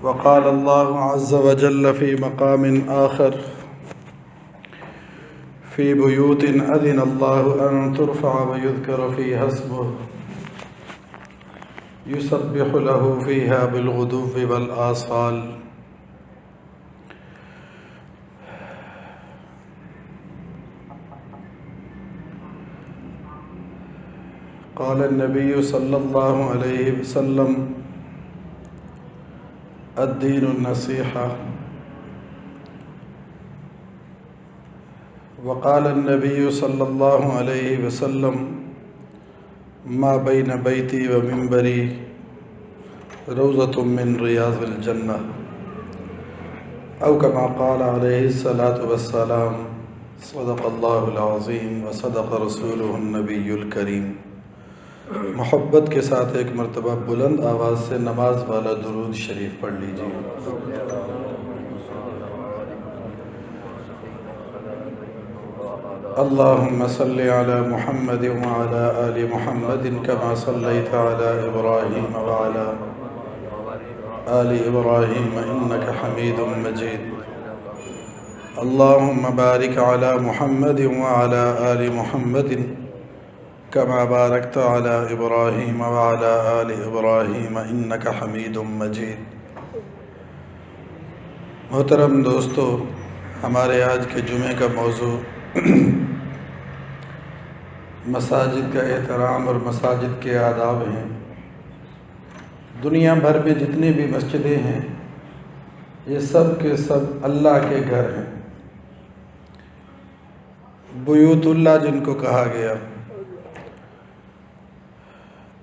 وقال الله عز وجل في مقام آخر في بيوت أذن الله أن ترفع ويذكر فيها اسمه يسبح له فيها بالغدو والآصال. قال النبي صلى الله عليه وسلم: الدين النصيحة. وقال النبي صلى الله عليه وسلم: ما بين بيتي ومنبري روضة من رياض الجنة، أو كما قال عليه الصلاة والسلام: صدق الله العظيم وصدق رسوله النبي الكريم. محبت کے ساتھ ایک مرتبہ بلند آواز سے نماز والا درود شریف پڑھ لیجیے. اللهم صل على محمد وعلى آل محمد كما صليت على إبراهيم وعلى آل إبراهيم إنك حميد مجيد. اللهم بارك على محمد وعلى آل محمد كما باركت على إبراهيم وعلى آل إبراهيم إنك حميد مجيد. محترم دوستو، ہمارے آج کے جمعے کا موضوع مساجد کا احترام اور مساجد کے آداب ہیں. دنیا بھر میں جتنی بھی مسجدیں ہیں یہ سب کے سب اللہ کے گھر ہیں. بیوت اللہ جن کو کہا گیا،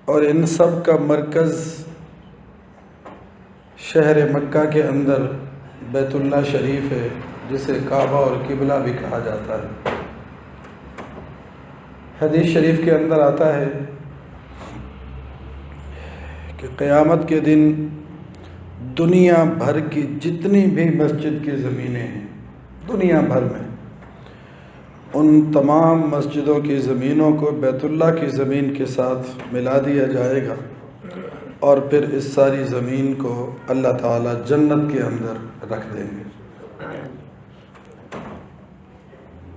اور ان سب کا مرکز شہر مکہ کے اندر بیت اللہ شریف ہے، جسے کعبہ اور قبلہ بھی کہا جاتا ہے. حدیث شریف کے اندر آتا ہے کہ قیامت کے دن دنیا بھر کی جتنی بھی مسجد کی زمینیں ہیں دنیا بھر میں، ان تمام مسجدوں کی زمینوں کو بیت اللہ کی زمین کے ساتھ ملا دیا جائے گا، اور پھر اس ساری زمین کو اللہ تعالیٰ جنت کے اندر رکھ دیں گے.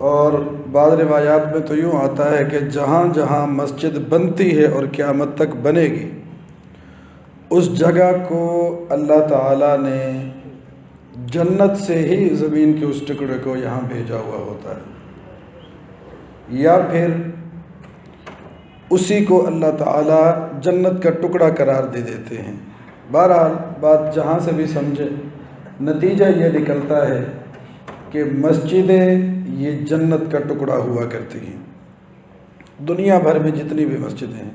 اور بعض روایات میں تو یوں آتا ہے کہ جہاں جہاں مسجد بنتی ہے اور قیامت تک بنے گی، اس جگہ کو اللہ تعالیٰ نے جنت سے ہی زمین کے اس ٹکڑے کو یہاں بھیجا ہوا ہوتا ہے، یا پھر اسی کو اللہ تعالیٰ جنت کا ٹکڑا قرار دے دیتے ہیں. بہرحال بات جہاں سے بھی سمجھے، نتیجہ یہ نکلتا ہے کہ مسجدیں یہ جنت کا ٹکڑا ہوا کرتی ہیں دنیا بھر میں جتنی بھی مسجدیں ہیں.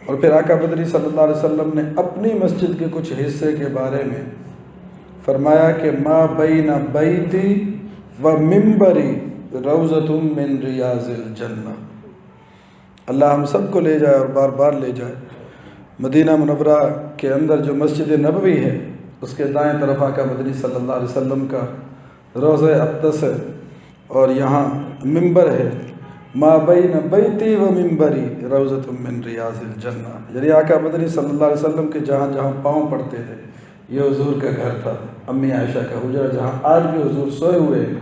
اور پھر آقا بدری صلی اللہ علیہ وسلم نے اپنی مسجد کے کچھ حصے کے بارے میں فرمایا کہ ما بین بیتی و منبری روضۃ من ریاض الجنہ. اللہ ہم سب کو لے جائے اور بار بار لے جائے. مدینہ منورہ کے اندر جو مسجد نبوی ہے، اس کے دائیں طرف آقا مدنی صلی اللہ علیہ وسلم کا روضہ اقدس ہے، اور یہاں منبر ہے. ما بین بیتی و منبری روضۃ من ریاض الجنہ، یعنی آقا مدنی صلی اللہ علیہ وسلم کے جہاں جہاں پاؤں پڑتے تھے یہ حضور کا گھر تھا. امی عائشہ کا حجرہ، جہاں آج بھی حضور سوئے ہوئے ہیں،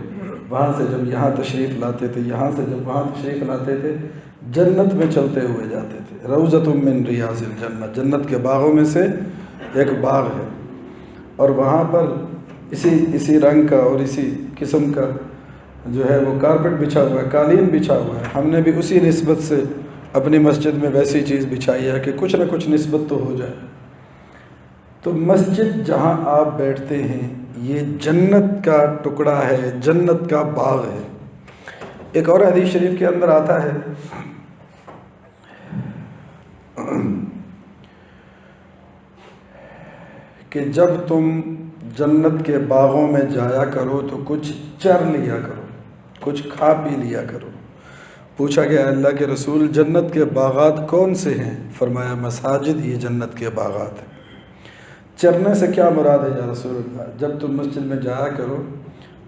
وہاں سے جب یہاں تشریف لاتے تھے، یہاں سے جب وہاں تشریف لاتے تھے، جنت میں چلتے ہوئے جاتے تھے. روضۃ من ریاض الجنہ، جنت کے باغوں میں سے ایک باغ ہے، اور وہاں پر اسی رنگ کا اور اسی قسم کا جو ہے وہ کارپٹ بچھا ہوا ہے، قالین بچھا ہوا ہے. ہم نے بھی اسی نسبت سے اپنی مسجد میں ویسی چیز بچھائی ہے کہ کچھ نہ کچھ نسبت تو ہو جائے. تو مسجد جہاں آپ بیٹھتے ہیں یہ جنت کا ٹکڑا ہے، جنت کا باغ ہے. ایک اور حدیث شریف کے اندر آتا ہے کہ جب تم جنت کے باغوں میں جایا کرو تو کچھ چر لیا کرو، کچھ کھا پی لیا کرو. پوچھا گیا اللہ کے رسول جنت کے باغات کون سے ہیں؟ فرمایا مساجد یہ جنت کے باغات ہیں. چرنے سے کیا مراد ہے یا رسول اللہ؟ جب تم مسجد میں جایا کرو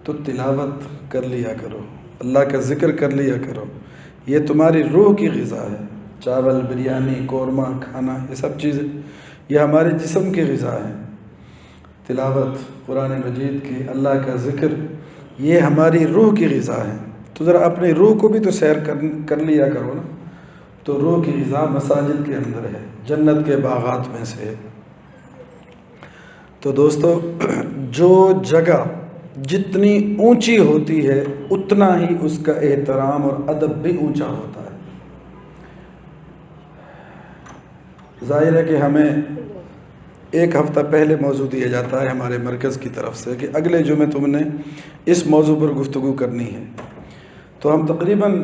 تو تلاوت کر لیا کرو، اللہ کا ذکر کر لیا کرو. یہ تمہاری روح کی غذا ہے. چاول، بریانی، قورمہ کھانا، یہ سب چیزیں یہ ہمارے جسم کی غذا ہیں. تلاوت قرآن مجید کی، اللہ کا ذکر، یہ ہماری روح کی غذا ہے۔ تو ذرا اپنی روح کو بھی تو سیر کر لیا کرو نا۔ تو روح کی غذا مساجد کے اندر ہے، جنت کے باغات میں سے ہے۔ تو دوستو، جو جگہ جتنی اونچی ہوتی ہے اتنا ہی اس کا احترام اور ادب بھی اونچا ہوتا ہے۔ ظاہر ہے کہ ہمیں ایک ہفتہ پہلے موضوع دیا جاتا ہے ہمارے مرکز کی طرف سے کہ اگلے جمعے تم نے اس موضوع پر گفتگو کرنی ہے، تو ہم تقریباً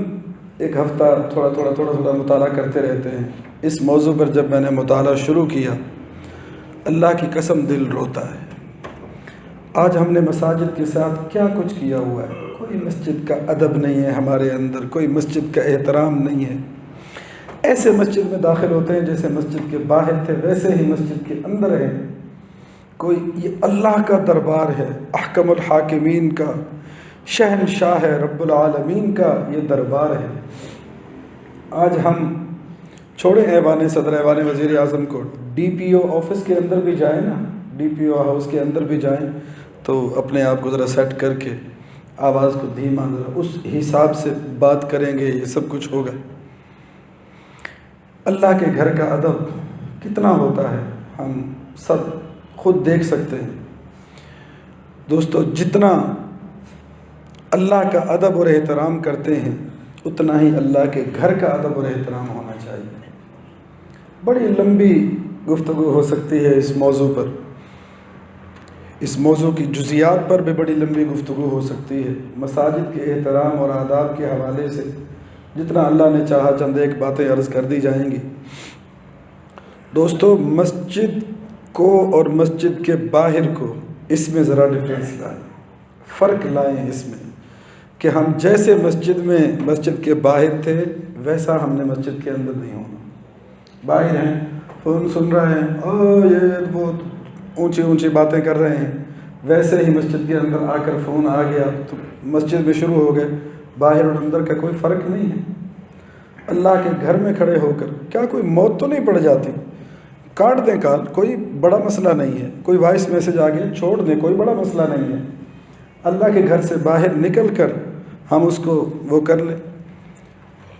ایک ہفتہ تھوڑا مطالعہ کرتے رہتے ہیں۔ اس موضوع پر جب میں نے مطالعہ شروع کیا، اللہ کی قسم دل روتا ہے۔ آج ہم نے مساجد کے ساتھ کیا کچھ کیا ہوا ہے۔ کوئی مسجد کا ادب نہیں ہے ہمارے اندر، کوئی مسجد کا احترام نہیں ہے۔ ایسے مسجد میں داخل ہوتے ہیں جیسے مسجد کے باہر تھے، ویسے ہی مسجد کے اندر ہیں۔ کوئی یہ اللہ کا دربار ہے، احکم الحاکمین کا، شہنشاہ ہے، رب العالمین کا یہ دربار ہے۔ آج ہم چھوڑے ایوان صدر، ایوان وزیر اعظم کو، ڈی پی او آفس کے اندر بھی جائیں نا، ڈی پی او ہاؤس کے اندر بھی جائیں تو اپنے آپ کو ذرا سیٹ کر کے آواز کو دھیما، ذرا اس حساب سے بات کریں گے، یہ سب کچھ ہوگا۔ اللہ کے گھر کا ادب کتنا ہوتا ہے ہم سب خود دیکھ سکتے ہیں۔ دوستو، جتنا اللہ کا ادب اور احترام کرتے ہیں اتنا ہی اللہ کے گھر کا ادب اور احترام ہونا چاہیے۔ بڑی لمبی گفتگو ہو سکتی ہے اس موضوع پر، اس موضوع کی جزیات پر بھی بڑی لمبی گفتگو ہو سکتی ہے۔ مساجد کے احترام اور آداب کے حوالے سے جتنا اللہ نے چاہا چند ایک باتیں عرض کر دی جائیں گی۔ دوستو، مسجد کو اور مسجد کے باہر کو اس میں ذرا ڈفرینس لائیں، فرق لائیں اس میں، کہ ہم جیسے مسجد کے باہر تھے ویسا ہم نے مسجد کے اندر نہیں ہونا۔ باہر ہیں، فون سن رہے ہیں، یہ بہت اونچی باتیں کر رہے ہیں، ویسے ہی مسجد کے اندر آ کر فون آ گیا تو مسجد میں شروع ہو گئے۔ باہر اور اندر کا کوئی فرق نہیں ہے۔ اللہ کے گھر میں کھڑے ہو کر کیا کوئی موت تو نہیں پڑ جاتی؟ کاٹ دیں کال، کوئی بڑا مسئلہ نہیں ہے۔ کوئی وائس میسج آ گیا، چھوڑ دیں، کوئی بڑا مسئلہ نہیں ہے۔ اللہ کے گھر سے باہر نکل کر ہم اس کو وہ کر لیں۔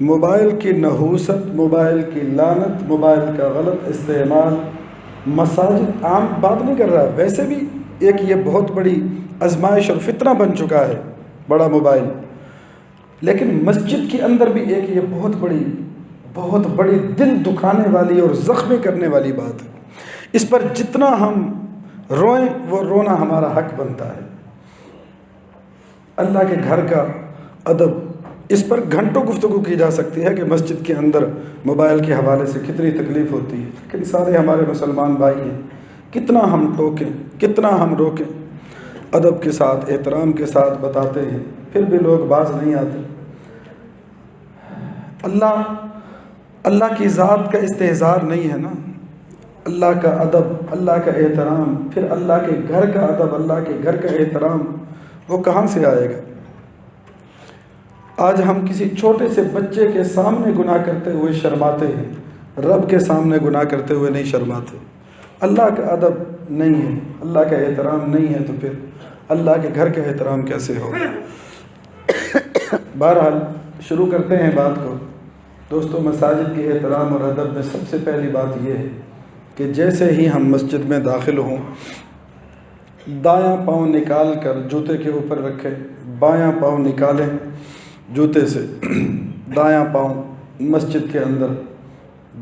موبائل کی نحوست، موبائل کی لعنت، موبائل کا غلط استعمال، مساجد عام بات نہیں کر رہا، ویسے بھی ایک یہ بہت بڑی آزمائش اور فتنہ بن چکا ہے بڑا موبائل، لیکن مسجد کے اندر بھی ایک یہ بہت بڑی دل دکھانے والی اور زخمی کرنے والی بات ہے۔ اس پر جتنا ہم روئیں وہ رونا ہمارا حق بنتا ہے۔ اللہ کے گھر کا ادب، اس پر گھنٹوں گفتگو کی جا سکتی ہے کہ مسجد کے اندر موبائل کے حوالے سے کتنی تکلیف ہوتی ہے، لیکن سارے ہمارے مسلمان بھائی ہیں، کتنا ہم ٹوکیں، کتنا ہم روکیں، ادب کے ساتھ، احترام کے ساتھ بتاتے ہیں، پھر بھی لوگ باز نہیں آتے۔ اللہ کی ذات کا استحضار نہیں ہے نا، اللہ کا ادب، اللہ کا احترام، پھر اللہ کے گھر کا ادب، اللہ کے گھر کا احترام وہ کہاں سے آئے گا؟ آج ہم کسی چھوٹے سے بچے کے سامنے گناہ کرتے ہوئے شرماتے ہیں، رب کے سامنے گناہ کرتے ہوئے نہیں شرماتے۔ اللہ کا ادب نہیں ہے، اللہ کا احترام نہیں ہے، تو پھر اللہ کے گھر کا احترام کیسے ہوگا؟ بہرحال شروع کرتے ہیں بات کو۔ دوستو، مساجد کے احترام اور ادب میں سب سے پہلی بات یہ ہے کہ جیسے ہی ہم مسجد میں داخل ہوں، دایاں پاؤں نکال کر جوتے کے اوپر رکھیں، بایاں پاؤں نکالیں جوتے سے، دایاں پاؤں مسجد کے اندر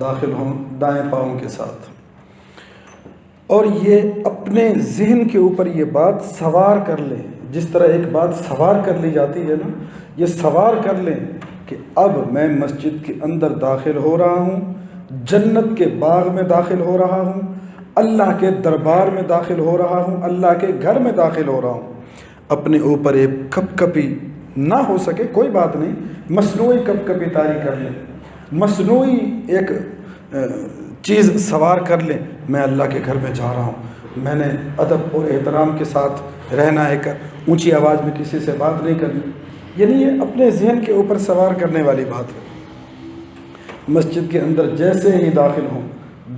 داخل ہوں دائیں پاؤں کے ساتھ، اور یہ اپنے ذہن کے اوپر یہ بات سوار کر لیں، جس طرح ایک بات سوار کر لی جاتی ہے نا، یہ سوار کر لیں کہ اب میں مسجد کے اندر داخل ہو رہا ہوں، جنت کے باغ میں داخل ہو رہا ہوں، اللہ کے دربار میں داخل ہو رہا ہوں، اللہ کے گھر میں داخل ہو رہا ہوں۔ اپنے اوپر ایک کپ کپی نہ ہو سکے کوئی بات نہیں، مصنوعی کپ کپی طاری کر لیں، مصنوعی ایک چیز سوار کر لیں، میں اللہ کے گھر میں جا رہا ہوں، میں نے ادب اور احترام کے ساتھ رہنا ہے، اونچی آواز میں کسی سے بات نہیں کرنی، یعنی یہ اپنے ذہن کے اوپر سوار کرنے والی بات ہے۔ مسجد کے اندر جیسے ہی داخل ہوں،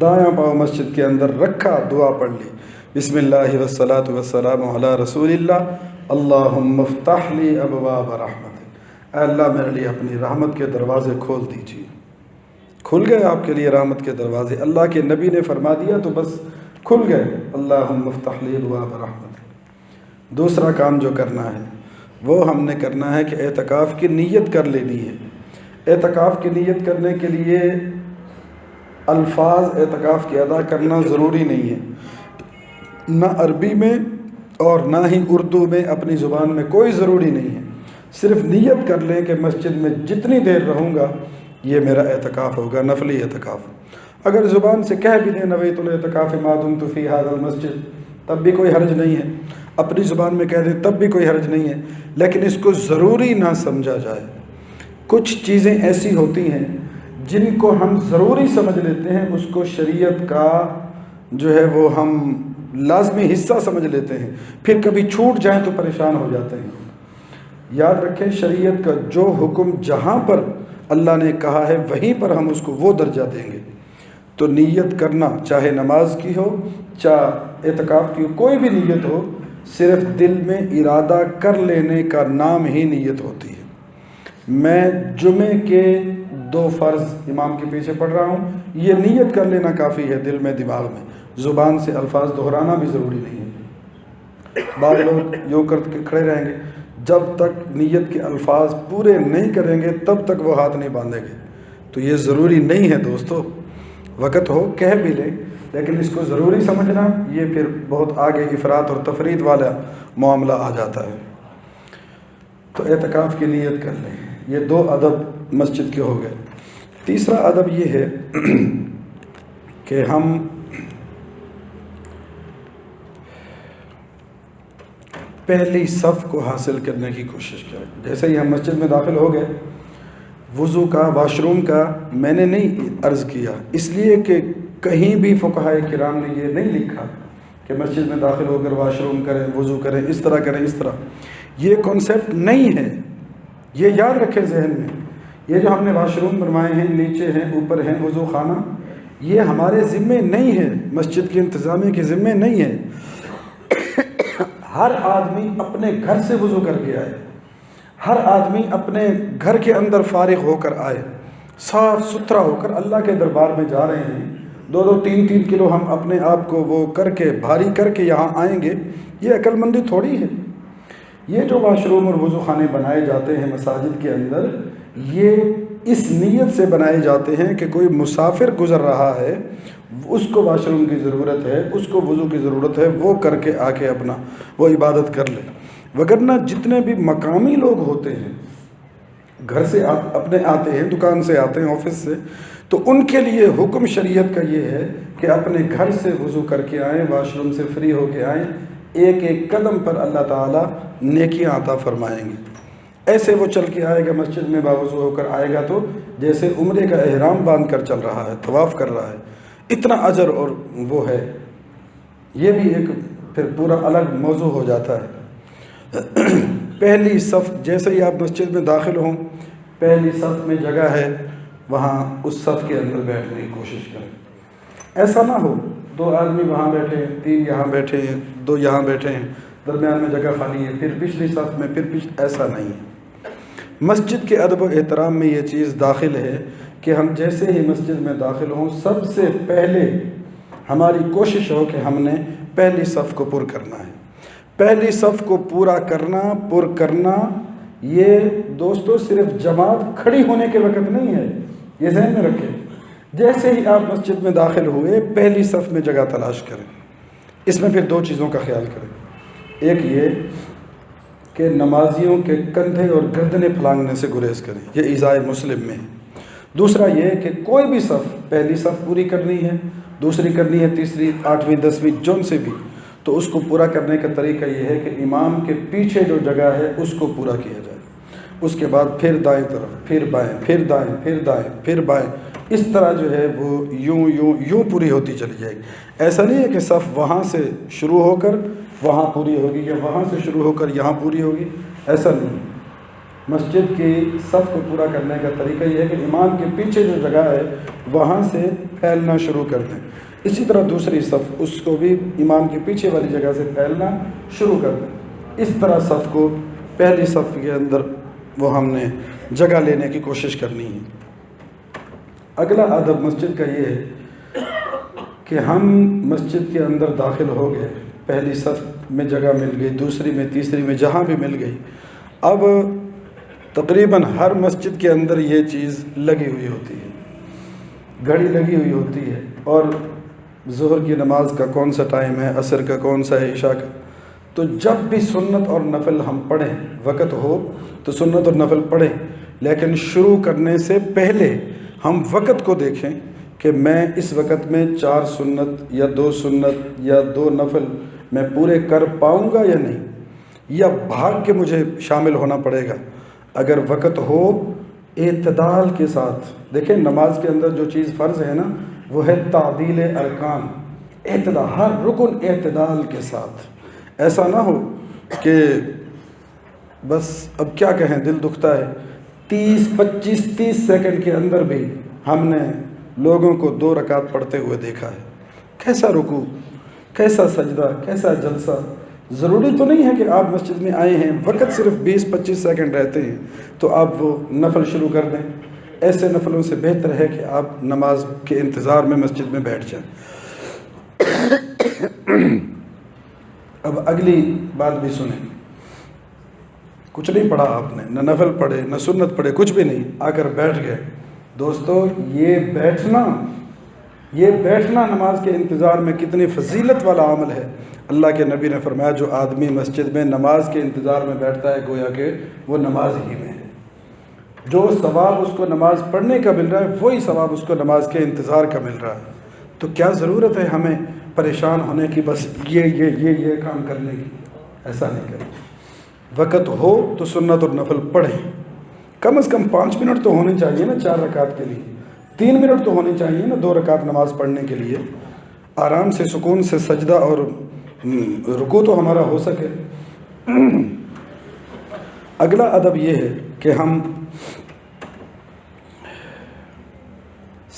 دایاں پاؤں مسجد کے اندر رکھا، دعا پڑھ لی، بسم اللہ والصلاۃ والسلام علی رسول اللہ اللہم افتح لی ابواب رحمتک، اے اللہ میرے لیے اپنی رحمت کے دروازے کھول دیجیے۔ کھل گئے آپ کے لیے رحمت کے دروازے، اللہ کے نبی نے فرما دیا تو بس کھل گئے، اللہم افتح لی ابواب رحمتک۔ دوسرا کام جو کرنا ہے وہ ہم نے کرنا ہے کہ اعتکاف کی نیت کر لینی ہے۔ اعتکاف کی نیت کرنے کے لیے الفاظ اعتکاف کی ادا کرنا ضروری نہیں ہے، نہ عربی میں اور نہ ہی اردو میں، اپنی زبان میں کوئی ضروری نہیں ہے۔ صرف نیت کر لیں کہ مسجد میں جتنی دیر رہوں گا یہ میرا اعتکاف ہوگا، نفلی اعتکاف۔ اگر زبان سے کہہ بھی دیں نویت الاعتکاف ما دمت فی ھذا المسجد، تب بھی کوئی حرج نہیں ہے، اپنی زبان میں کہہ دیں تب بھی کوئی حرج نہیں ہے، لیکن اس کو ضروری نہ سمجھا جائے۔ کچھ چیزیں ایسی ہوتی ہیں جن کو ہم ضروری سمجھ لیتے ہیں، اس کو شریعت کا جو ہے وہ ہم لازمی حصہ سمجھ لیتے ہیں، پھر کبھی چھوٹ جائیں تو پریشان ہو جاتے ہیں۔ یاد رکھیں شریعت کا جو حکم جہاں پر اللہ نے کہا ہے وہیں پر ہم اس کو وہ درجہ دیں گے۔ تو نیت کرنا، چاہے نماز کی ہو چاہے اعتکاف کی ہو، کوئی بھی نیت ہو، صرف دل میں ارادہ کر لینے کا نام ہی نیت ہوتی ہے۔ میں جمعے کے 2 فرض امام کے پیچھے پڑھ رہا ہوں، یہ نیت کر لینا کافی ہے دل میں، دماغ میں، زبان سے الفاظ دہرانا بھی ضروری نہیں ہے۔ بعض لوگ یوں کر کے کھڑے رہیں گے، جب تک نیت کے الفاظ پورے نہیں کریں گے تب تک وہ ہاتھ نہیں باندھیں گے، تو یہ ضروری نہیں ہے دوستو۔ وقت ہو کہہ بھی لیں، لیکن اس کو ضروری سمجھنا یہ پھر بہت آگے افراط اور تفرید والا معاملہ آ جاتا ہے۔ تو اعتکاف کی نیت کر لیں، یہ 2 ادب مسجد کے ہو گئے۔ تیسرا ادب یہ ہے کہ ہم پہلی صف کو حاصل کرنے کی کوشش کریں۔ جیسے ہی ہم مسجد میں داخل ہو گئے، وضو کا، واش روم کا میں نے نہیں عرض کیا، اس لیے کہ کہیں بھی فقہائے کرام نے یہ نہیں لکھا کہ مسجد میں داخل ہو کر واش روم کریں، وضو کریں، اس طرح کریں، اس طرح، یہ کانسیپٹ نہیں ہے۔ یہ یاد رکھیں ذہن میں، یہ جو ہم نے واش روم بنوائے ہیں، نیچے ہیں، اوپر ہیں، وضو خانہ، یہ ہمارے ذمے نہیں ہے، مسجد کے انتظامیہ کے ذمے نہیں ہے۔ ہر آدمی اپنے گھر سے وضو کر کے آئے، ہر آدمی اپنے گھر کے اندر فارغ ہو کر آئے، صاف ستھرا ہو کر اللہ کے دربار میں جا رہے ہیں۔ 2-2 3-3 کلو ہم اپنے آپ کو وہ کر کے بھاری کر کے یہاں آئیں گے، یہ عقل مندی تھوڑی ہے۔ یہ جو واش روم اور وضو خانے بنائے جاتے ہیں مساجد کے اندر، یہ اس نیت سے بنائے جاتے ہیں کہ کوئی مسافر گزر رہا ہے، اس کو واش روم کی ضرورت ہے، اس کو وضو کی ضرورت ہے، وہ کر کے آ کے اپنا وہ عبادت کر لے۔ وگرنہ جتنے بھی مقامی لوگ ہوتے ہیں، گھر سے اپنے آتے ہیں، دکان سے آتے ہیں، آفس سے، تو ان کے لیے حکم شریعت کا یہ ہے کہ اپنے گھر سے وضو کر کے آئیں، واش روم سے فری ہو کے آئیں، ایک ایک قدم پر اللہ تعالیٰ نیکیاں عطا فرمائیں گے۔ ایسے وہ چل کے آئے گا مسجد میں، باوضو ہو کر آئے گا تو جیسے عمرے کا احرام باندھ کر چل رہا ہے، طواف کر رہا ہے، اتنا اجر اور وہ ہے۔ یہ بھی ایک پھر پورا الگ موضوع ہو جاتا ہے۔ پہلی صف، جیسے ہی آپ مسجد میں داخل ہوں، پہلی صف میں جگہ ہے، وہاں اس صف کے اندر بیٹھنے کی کوشش کریں۔ ایسا نہ ہو 2 آدمی وہاں بیٹھے ہیں، 3 یہاں بیٹھے ہیں، 2 یہاں بیٹھے ہیں، درمیان میں جگہ خالی ہے، پھر پچھلی صف میں، پھر ایسا نہیں ہے۔ مسجد کے ادب و احترام میں یہ چیز داخل ہے کہ ہم جیسے ہی مسجد میں داخل ہوں، سب سے پہلے ہماری کوشش ہو کہ ہم نے پہلی صف کو پر کرنا ہے۔ پہلی صف کو پورا کرنا، پر کرنا، یہ دوستو صرف جماعت کھڑی ہونے کے وقت نہیں ہے، یہ ذہن میں رکھیں۔ جیسے ہی آپ مسجد میں داخل ہوئے، پہلی صف میں جگہ تلاش کریں۔ اس میں پھر 2 چیزوں کا خیال کریں۔ ایک یہ کہ نمازیوں کے کندھے اور گردنیں پھلانگنے سے گریز کریں، یہ ایذائے مسلم میں ہے۔ دوسرا یہ کہ کوئی بھی صف، پہلی صف پوری کرنی ہے، دوسری کرنی ہے، تیسری، 8ویں، 10ویں، جون سے بھی، تو اس کو پورا کرنے کا طریقہ یہ ہے کہ امام کے پیچھے جو جگہ ہے اس کو پورا کیا جائے۔ اس کے بعد پھر دائیں طرف، پھر بائیں، پھر دائیں، پھر دائیں، پھر بائیں، اس طرح جو ہے وہ یوں پوری ہوتی چلی جائے گی۔ ایسا نہیں ہے کہ صف وہاں سے شروع ہو کر وہاں پوری ہوگی یا وہاں سے شروع ہو کر یہاں پوری ہوگی، ایسا نہیں ہے۔ مسجد کی صف کو پورا کرنے کا طریقہ یہ ہے کہ امام کے پیچھے جو جگہ ہے وہاں سے پھیلنا شروع کر دیں۔ اسی طرح دوسری صف اس کو بھی امام کے پیچھے والی جگہ سے پھیلنا شروع کر دیں. اس طرح صف کو پہلی صف کے اندر وہ ہم نے جگہ لینے کی کوشش کرنی ہے. اگلا ادب مسجد کا یہ ہے کہ ہم مسجد کے اندر داخل ہو گئے، پہلی صف میں جگہ مل گئی، دوسری میں، تیسری میں، جہاں بھی مل گئی. اب تقریباً ہر مسجد کے اندر یہ چیز لگی ہوئی ہوتی ہے، گھڑی لگی ہوئی ہوتی ہے، اور ظہر کی نماز کا کون سا ٹائم ہے، عصر کا کون سا ہے، عشاء کا. تو جب بھی سنت اور نفل ہم پڑھیں، وقت ہو تو سنت اور نفل پڑھیں، لیکن شروع کرنے سے پہلے ہم وقت کو دیکھیں کہ میں اس وقت میں 4 سنت یا 2 سنت یا 2 نفل میں پورے کر پاؤں گا یا نہیں، یا بھاگ کے مجھے شامل ہونا پڑے گا. اگر وقت ہو اعتدال کے ساتھ، دیکھیں نماز کے اندر جو چیز فرض ہے نا وہ ہے تعدیل ارکان، اعتدال، ہر رکن اعتدال کے ساتھ. ایسا نہ ہو کہ بس اب کیا کہیں، دل دکھتا ہے. 25-30 سیکنڈ کے اندر بھی ہم نے لوگوں کو 2 رکعت پڑھتے ہوئے دیکھا ہے. کیسا رکوع، کیسا سجدہ، کیسا جلسہ. ضروری تو نہیں ہے کہ آپ مسجد میں آئے ہیں، وقت صرف 20-25 سیکنڈ رہتے ہیں تو آپ وہ نفل شروع کر دیں. ایسے نفلوں سے بہتر ہے کہ آپ نماز کے انتظار میں مسجد میں بیٹھ جائیں. اب اگلی بات بھی سنیں. کچھ نہیں پڑھا آپ نے، نہ نفل پڑھے نہ سنت پڑھے، کچھ بھی نہیں، آ کر بیٹھ گئے. دوستو یہ بیٹھنا نماز کے انتظار میں کتنی فضیلت والا عمل ہے. اللہ کے نبی نے فرمایا جو آدمی مسجد میں نماز کے انتظار میں بیٹھتا ہے گویا کہ وہ نماز ہی میں ہے. جو ثواب اس کو نماز پڑھنے کا مل رہا ہے وہی ثواب اس کو نماز کے انتظار کا مل رہا ہے. تو کیا ضرورت ہے ہمیں پریشان ہونے کی، بس یہ کام کرنے کی؟ ایسا نہیں کریں. وقت ہو تو سنت اور نفل پڑھیں. کم از کم 5 منٹ تو ہونے چاہیے نا 4 رکعت کے لیے، 3 منٹ تو ہونے چاہیے نا 2 رکعت نماز پڑھنے کے لیے. آرام سے سکون سے سجدہ اور رکوع تو ہمارا ہو سکے. اگلا ادب یہ ہے کہ ہم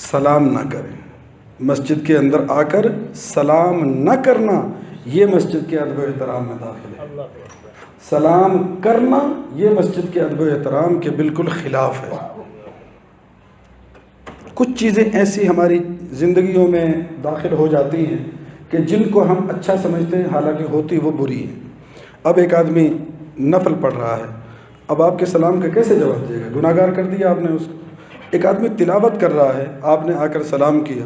سلام نہ کریں. مسجد کے اندر آ کر سلام نہ کرنا یہ مسجد کے ادب و احترام میں داخل ہے. سلام کرنا یہ مسجد کے ادب و احترام کے بالکل خلاف ہے. کچھ چیزیں ایسی ہماری زندگیوں میں داخل ہو جاتی ہیں کہ جن کو ہم اچھا سمجھتے ہیں حالانکہ ہوتی وہ بری ہیں. اب ایک آدمی نفل پڑھ رہا ہے، اب آپ کے سلام کا کیسے جواب دے گا؟ گناہ گار کر دیا آپ نے اس کو. ایک آدمی تلاوت کر رہا ہے، آپ نے آ کر سلام کیا،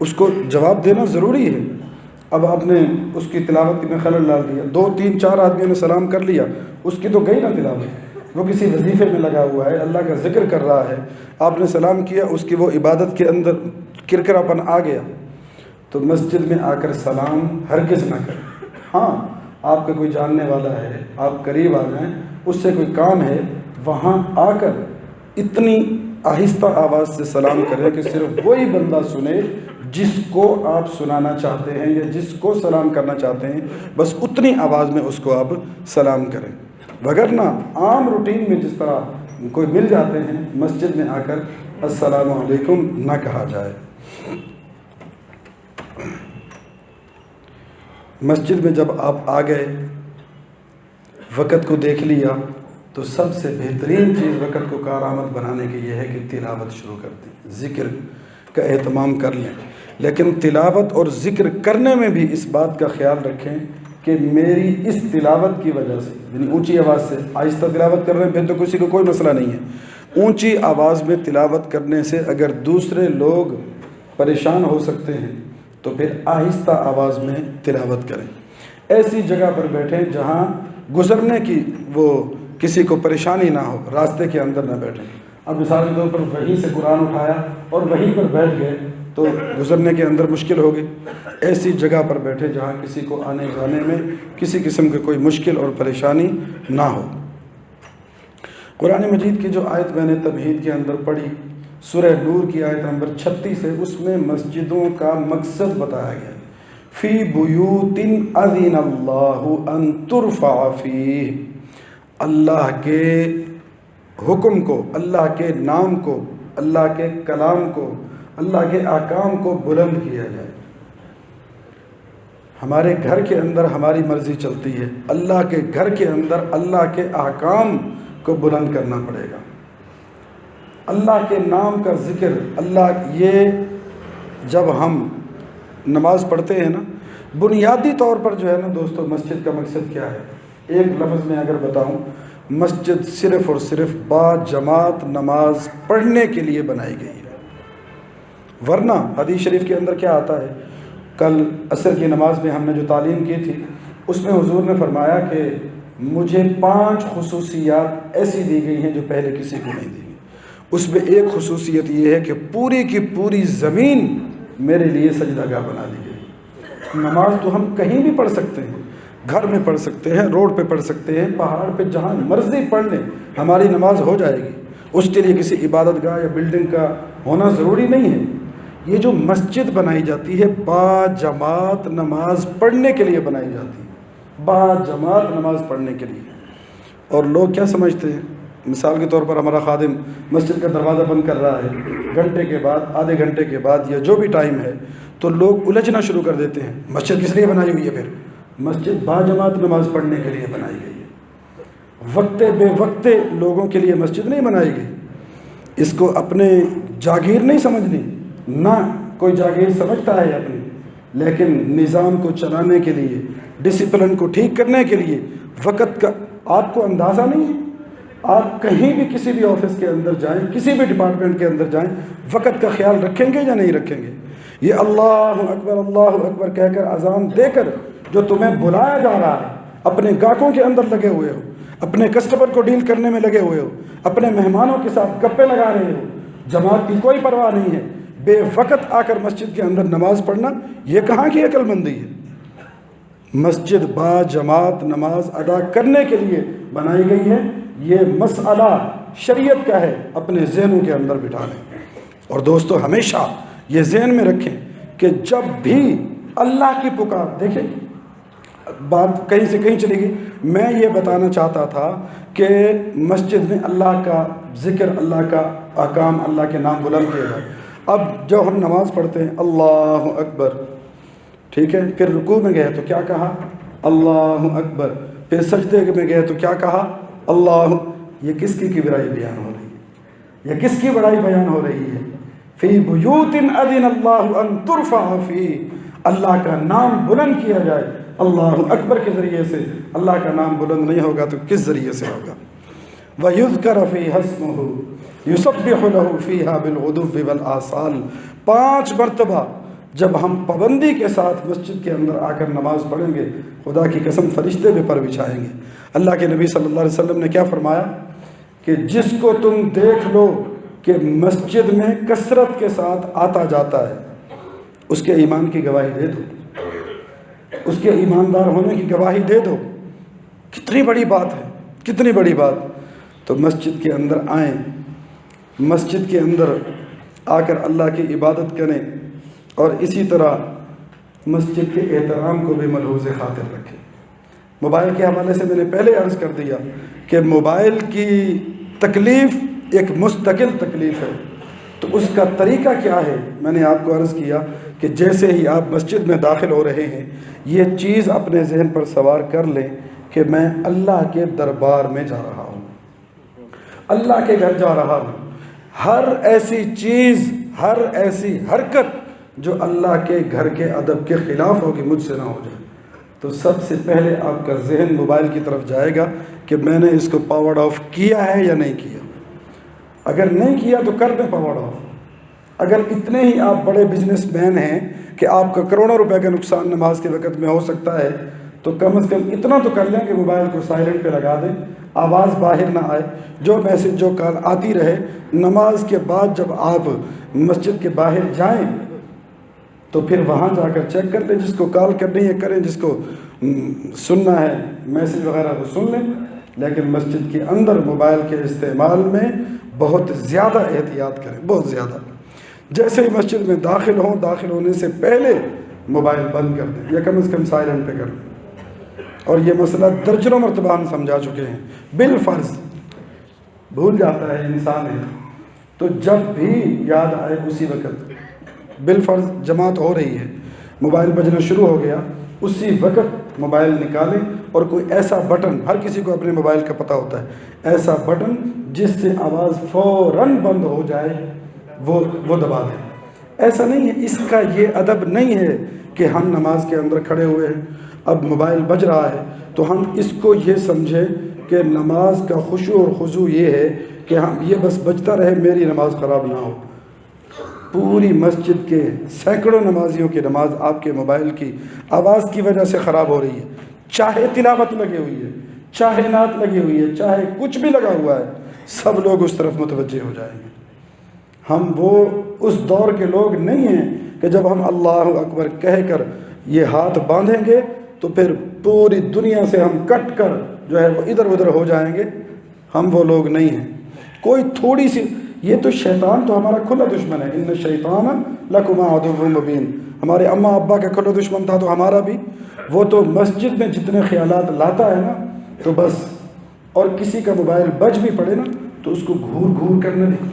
اس کو جواب دینا ضروری ہے. اب آپ نے اس کی تلاوت میں خلل ڈال دیا، 2-3-4 آدمیوں نے سلام کر لیا، اس کی تو گئی نا تلاوت. وہ کسی وظیفے میں لگا ہوا ہے، اللہ کا ذکر کر رہا ہے، آپ نے سلام کیا، اس کی وہ عبادت کے اندر کرکراپن آ گیا. تو مسجد میں آ کر سلام ہرگز نہ کریں. ہاں آپ کا کوئی جاننے والا ہے، آپ قریب آ جائیں، اس سے کوئی کام ہے، وہاں آ کر اتنی آہستہ آواز سے سلام کریں کہ صرف وہی بندہ سنے جس کو آپ سنانا چاہتے ہیں یا جس کو سلام کرنا چاہتے ہیں، بس اتنی آواز میں اس کو آپ سلام کریں. وگرنہ عام روٹین میں جس طرح کوئی مل جاتے ہیں، مسجد میں آ کر السلام علیکم نہ کہا جائے. مسجد میں جب آپ آ گئے، وقت کو دیکھ لیا، تو سب سے بہترین چیز وقت کو کارآمد بنانے کی یہ ہے کہ تلاوت شروع کر دیں، ذکر کا اہتمام کر لیں. لیکن تلاوت اور ذکر کرنے میں بھی اس بات کا خیال رکھیں کہ میری اس تلاوت کی وجہ سے، یعنی اونچی آواز سے آہستہ تلاوت کر رہے ہیں پھر تو کسی کو کوئی مسئلہ نہیں ہے. اونچی آواز میں تلاوت کرنے سے اگر دوسرے لوگ پریشان ہو سکتے ہیں تو پھر آہستہ آواز میں تلاوت کریں. ایسی جگہ پر بیٹھیں جہاں گزرنے کی وہ کسی کو پریشانی نہ ہو، راستے کے اندر نہ بیٹھیں. اب مثال کے طور پر وہیں سے قرآن اٹھایا اور وہیں پر بیٹھ گئے تو گزرنے کے اندر مشکل ہوگی. ایسی جگہ پر بیٹھے جہاں کسی کو آنے جانے میں کسی قسم کی کوئی مشکل اور پریشانی نہ ہو. قرآن مجید کی جو آیت میں نے تمہید کے اندر پڑھی، سورہ نور کی آیت نمبر 36 ہے، اس میں مسجدوں کا مقصد بتایا گیا. فی بیوت اذن اللہ ان ترفع فیہ، اللہ کے حکم کو، اللہ کے نام کو، اللہ کے کلام کو، اللہ کے احکام کو بلند کیا جائے. ہمارے گھر کے اندر ہماری مرضی چلتی ہے، اللہ کے گھر کے اندر اللہ کے احکام کو بلند کرنا پڑے گا۔ اللہ کے نام کا ذکر، یہ جب ہم نماز پڑھتے ہیں نا، بنیادی طور پر جو ہے نا دوستو، مسجد کا مقصد کیا ہے؟ ایک لفظ میں اگر بتاؤں، مسجد صرف اور صرف با جماعت نماز پڑھنے کے لیے بنائی گئی ہے۔ ورنہ حدیث شریف کے اندر کیا آتا ہے؟ کل عصر کی نماز میں ہم نے جو تعلیم کی تھی، اس میں حضور نے فرمایا کہ مجھے 5 خصوصیات ایسی دی گئی ہیں جو پہلے کسی کو نہیں دی گئی۔ اس میں ایک خصوصیت یہ ہے کہ پوری کی پوری زمین میرے لیے سجدہ گاہ بنا دی گئی۔ نماز تو ہم کہیں بھی پڑھ سکتے ہیں، گھر میں پڑھ سکتے ہیں، روڈ پہ پڑھ سکتے ہیں، پہاڑ پہ، جہاں مرضی پڑھ لیں، ہماری نماز ہو جائے گی۔ اس کے لیے کسی عبادت گاہ یا بلڈنگ کا ہونا ضروری نہیں ہے۔ یہ جو مسجد بنائی جاتی ہے، با جماعت نماز پڑھنے کے لیے بنائی جاتی ہے، با جماعت نماز پڑھنے کے لیے۔ اور لوگ کیا سمجھتے ہیں؟ مثال کے طور پر ہمارا خادم مسجد کا دروازہ بند کر رہا ہے، گھنٹے کے بعد، آدھے گھنٹے کے بعد، یا جو بھی ٹائم ہے، تو لوگ الجھنا شروع کر دیتے ہیں، مسجد کس لیے بنائی ہوئی ہے؟ پھر مسجد با جماعت نماز پڑھنے کے لیے بنائی گئی ہے، وقتے بے وقتے لوگوں کے لیے مسجد نہیں بنائی گئی۔ اس کو اپنے جاگیر نہیں سمجھنی، نہ کوئی جاگیر سمجھتا ہے اپنی، لیکن نظام کو چلانے کے لیے، ڈسپلن کو ٹھیک کرنے کے لیے وقت کا آپ کو اندازہ نہیں ہے۔ آپ کہیں بھی کسی بھی آفس کے اندر جائیں، کسی بھی ڈپارٹمنٹ کے اندر جائیں، وقت کا خیال رکھیں گے یا نہیں رکھیں گے؟ یہ اللہ اکبر کہہ کر، اذان دے کر جو تمہیں بلایا جا رہا ہے، اپنے گاہکوں کے اندر لگے ہوئے ہو، اپنے کسٹمر کو ڈیل کرنے میں لگے ہوئے ہو، اپنے مہمانوں کے ساتھ گپے لگا رہے ہو، جماعت کی کوئی پرواہ نہیں ہے، بے وقت آ کر مسجد کے اندر نماز پڑھنا، یہ کہاں کی عقل مندی ہے؟ مسجد با جماعت نماز ادا کرنے کے لیے بنائی گئی ہے۔ یہ مسئلہ شریعت کا ہے، اپنے ذہنوں کے اندر بٹھا لیں۔ اور دوستو ہمیشہ یہ ذہن میں رکھیں کہ جب بھی اللہ کی پکار، دیکھیں بات کہیں سے کہیں چلی گئی، میں یہ بتانا چاہتا تھا کہ مسجد میں اللہ کا ذکر، اللہ کا احکام، اللہ کے نام بلند کیے جائے۔ اب جب ہم نماز پڑھتے ہیں، اللہ اکبر، ٹھیک ہے، پھر رکوع میں گئے تو کیا کہا؟ اللہ اکبر، پھر سجدے میں گئے تو کیا کہا؟ اللہ۔ یہ کس کی بڑائی بیان ہو رہی ہے؟ یہ کس کی بڑائی بیان ہو رہی ہے؟ فی بیوت اذن اللہ ان ترفع فی، اللہ کا نام بلند کیا جائے۔ اللہ اکبر کے ذریعے سے اللہ کا نام بلند نہیں ہوگا تو کس ذریعے سے ہوگا؟ وَيُذْكَرَ فِيهَا اسْمُهُ يُسَبِّحُ لَهُ فِيهَا بِالْغُدُوِّ وَالْآصَالِ۔ 5 مرتبہ جب ہم پابندی کے ساتھ مسجد کے اندر آ کر نماز پڑھیں گے، خدا کی قسم فرشتے بھی پر بچھائیں گے۔ اللہ کے نبی صلی اللہ علیہ وسلم نے کیا فرمایا کہ جس کو تم دیکھ لو کہ مسجد میں کثرت کے ساتھ آتا جاتا ہے، اس کے ایمان کی گواہی دے دو، اس کے ایماندار ہونے کی گواہی دے دو۔ کتنی بڑی بات ہے، کتنی بڑی بات۔ تو مسجد کے اندر آئیں، مسجد کے اندر آ کر اللہ کی عبادت کریں، اور اسی طرح مسجد کے احترام کو بھی ملحوظ خاطر رکھیں۔ موبائل کے حوالے سے میں نے پہلے عرض کر دیا کہ موبائل کی تکلیف ایک مستقل تکلیف ہے، تو اس کا طریقہ کیا ہے؟ میں نے آپ کو عرض کیا کہ جیسے ہی آپ مسجد میں داخل ہو رہے ہیں، یہ چیز اپنے ذہن پر سوار کر لیں کہ میں اللہ کے دربار میں جا رہا ہوں، اللہ کے گھر جا رہا ہوں۔ ہر ایسی چیز، ہر ایسی حرکت جو اللہ کے گھر کے ادب کے خلاف ہوگی، مجھ سے نہ ہو جائے۔ تو سب سے پہلے آپ کا ذہن موبائل کی طرف جائے گا کہ میں نے اس کو پاور آف کیا ہے یا نہیں کیا۔ اگر نہیں کیا تو کر دیں پاور آف۔ اگر اتنے ہی آپ بڑے بزنس مین ہیں کہ آپ کا کروڑوں روپے کا نقصان نماز کے وقت میں ہو سکتا ہے، تو کم از کم اتنا تو کر لیں کہ موبائل کو سائلنٹ پہ لگا دیں، آواز باہر نہ آئے، جو میسج جو کال آتی رہے۔ نماز کے بعد جب آپ مسجد کے باہر جائیں تو پھر وہاں جا کر چیک کر لیں، جس کو کال کرنی ہے کریں، جس کو سننا ہے میسج وغیرہ کو سن لیں، لیکن مسجد کے اندر موبائل کے استعمال میں بہت زیادہ احتیاط کریں، بہت زیادہ۔ جیسے ہی مسجد میں داخل ہوں، داخل ہونے سے پہلے موبائل بند کر دیں یا کم از کم سائلنٹ پہ کر دیں۔ اور یہ مسئلہ درجنوں مرتبہ ہم سمجھا چکے ہیں۔ بالفرض بھول جاتا ہے انسان ہے، تو جب بھی یاد آئے اسی وقت، بالفرض جماعت ہو رہی ہے، موبائل بجنا شروع ہو گیا، اسی وقت موبائل نکالیں اور کوئی ایسا بٹن، ہر کسی کو اپنے موبائل کا پتہ ہوتا ہے، ایسا بٹن جس سے آواز فوراً بند ہو جائے وہ دبا دیں۔ ایسا نہیں ہے، اس کا یہ ادب نہیں ہے کہ ہم نماز کے اندر کھڑے ہوئے ہیں، اب موبائل بج رہا ہے تو ہم اس کو یہ سمجھیں کہ نماز کا خشوع اور خضوع یہ ہے کہ ہم یہ بس بجتا رہے، میری نماز خراب نہ ہو۔ پوری مسجد کے سینکڑوں نمازیوں کی نماز آپ کے موبائل کی آواز کی وجہ سے خراب ہو رہی ہے، چاہے تلاوت لگی ہوئی ہے، چاہے نعت لگی ہوئی ہے، چاہے کچھ بھی لگا ہوا ہے، سب لوگ اس طرف متوجہ ہو جائیں گے۔ ہم وہ اس دور کے لوگ نہیں ہیں کہ جب ہم اللہ اکبر کہہ کر یہ ہاتھ باندھیں گے تو پھر پوری دنیا سے ہم کٹ کر جو ہے وہ ادھر ادھر ہو جائیں گے۔ ہم وہ لوگ نہیں ہیں۔ کوئی تھوڑی سی، یہ تو شیطان تو ہمارا کھلا دشمن ہے، ان الشیطان لکم عدو مبین، ہمارے اماں ابا کا کھلا دشمن تھا تو ہمارا بھی۔ وہ تو مسجد میں جتنے خیالات لاتا ہے نا تو بس، اور کسی کا موبائل بج بھی پڑے نا تو اس کو گھور گھور کرنے دیں،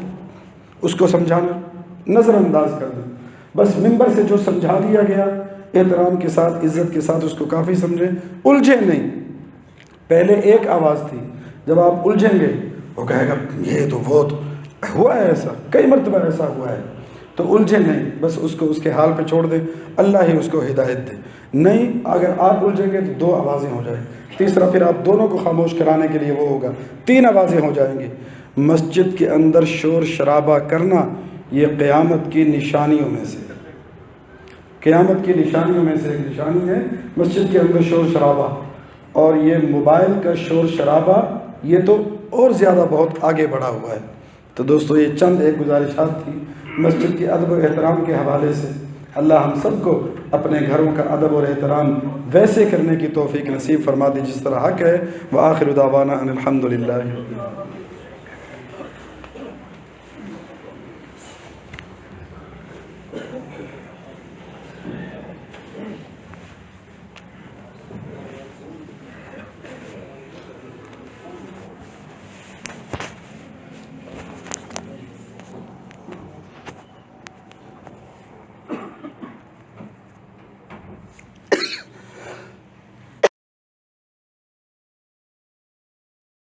اس کو سمجھانا، نظر انداز کر دیں، بس ممبر سے جو سمجھا دیا گیا احترام کے ساتھ، عزت کے ساتھ اس کو کافی سمجھیں، الجھیں نہیں۔ پہلے ایک آواز تھی، جب آپ الجھیں گے وہ کہے گا یہ تو وہ تو ہوا ہے، ایسا کئی مرتبہ ایسا ہوا ہے، تو الجھیں نہیں، بس اس کو اس کے حال پہ چھوڑ دیں، اللہ ہی اس کو ہدایت دے۔ نہیں، اگر آپ الجھیں گے تو دو آوازیں ہو جائیں، تیسرا پھر آپ دونوں کو خاموش کرانے کے لیے وہ ہوگا، تین آوازیں ہو جائیں گی۔ مسجد کے اندر شور شرابہ کرنا یہ قیامت کی نشانیوں میں سے، قیامت کی نشانیوں میں سے ایک نشانی ہے مسجد کے اندر شور شرابہ، اور یہ موبائل کا شور شرابہ یہ تو اور زیادہ بہت آگے بڑھا ہوا ہے۔ تو دوستو، یہ چند ایک گزارشات تھی مسجد کے ادب و احترام کے حوالے سے۔ اللہ ہم سب کو اپنے گھروں کا ادب اور احترام ویسے کرنے کی توفیق نصیب فرما دے جس طرح حق ہے۔ وآخر دعوانا ان الحمد للہ۔